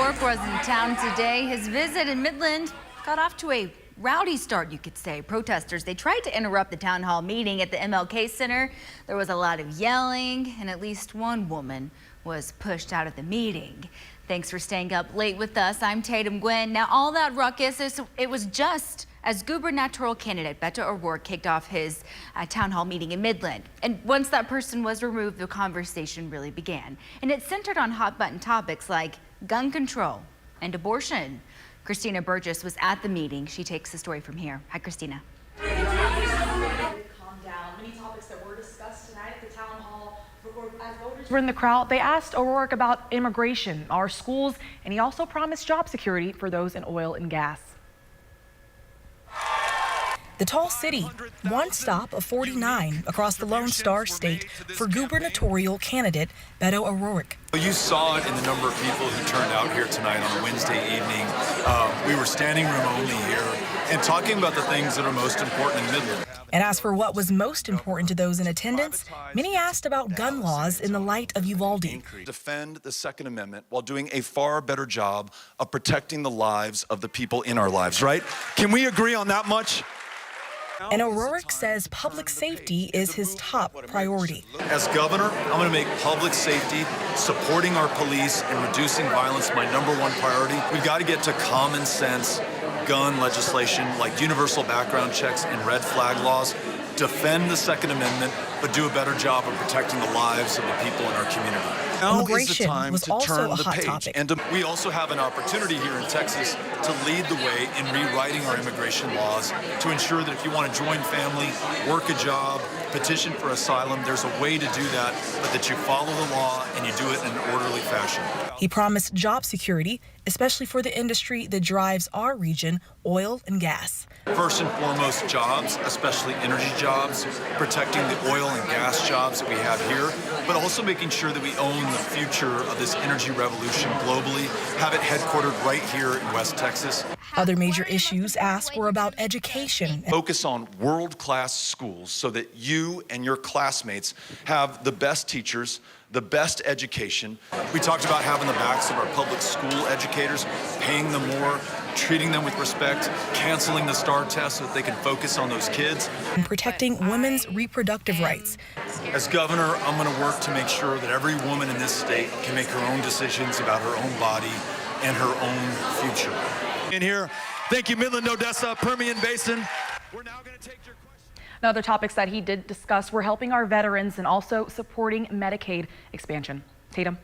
O'Rourke was in town today. His visit in Midland got off to a rowdy start, you could say. Protesters, they tried to interrupt the town hall meeting at the MLK Center. There was a lot of yelling, and at least one woman was pushed out of the meeting. Thanks for staying up late with us. I'm Tatum Gwynn. Now, all that ruckus, it was just as gubernatorial candidate Beto O'Rourke kicked off his town hall meeting in Midland. And once that person was removed, the conversation really began. And it centered on hot-button topics like gun control and abortion. Christina Burgess was at the meeting. She takes the story from here. Hi, Christina. Calm down. Many topics that were discussed tonight at the town hall. As voters were in the crowd, they asked O'Rourke about immigration, our schools, and he also promised job security for those in oil and gas. The tall city, one stop of 49 across the Lone Star State for gubernatorial candidate Beto O'Rourke. You saw it in the number of people who turned out here tonight on a Wednesday evening. We were standing room only here and talking about the things that are most important in Midland. And as for what was most important to those in attendance, many asked about gun laws in the light of Uvalde. Defend the Second Amendment while doing a far better job of protecting the lives of the people in our lives, right? Can we agree on that much? And O'Rourke says public safety is his top priority. As governor, I'm going to make public safety, supporting our police, and reducing violence my #1 priority. We've got to get to common sense gun legislation like universal background checks and red flag laws. Defend the Second Amendment, but do a better job of protecting the lives of the people in our community. Now is the time to turn the page. And we also have an opportunity here in Texas to lead the way in rewriting our immigration laws to ensure that if you want to join family, work a job, petition for asylum, there's a way to do that, but that you follow the law and you do it in an orderly fashion. He promised job security, especially for the industry that drives our region, oil and gas. First and foremost, jobs, especially energy jobs, protecting the oil and gas jobs that we have here, but also making sure that we own the future of this energy revolution globally, have it headquartered right here in West Texas. Other major issues asked were about education. Focus on world-class schools so that you and your classmates have the best teachers, the best education. We talked about having the backs of our public school educators, paying them more, treating them with respect, canceling the STAR test so that they can focus on those kids. And protecting women's reproductive rights. As governor, I'm going to work to make sure that every woman in this state can make her own decisions about her own body and her own future. In here, thank you, Midland, Odessa, Permian Basin. We're now going to take your questions. The other topics that he did discuss were helping our veterans and also supporting Medicaid expansion. Tatum.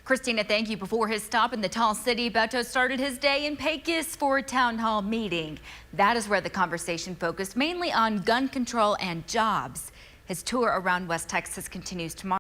Christina, thank you. Before his stop in the Tall City, Beto started his day in Pecos for a town hall meeting. That is where the conversation focused mainly on gun control and jobs. His tour around West Texas continues tomorrow.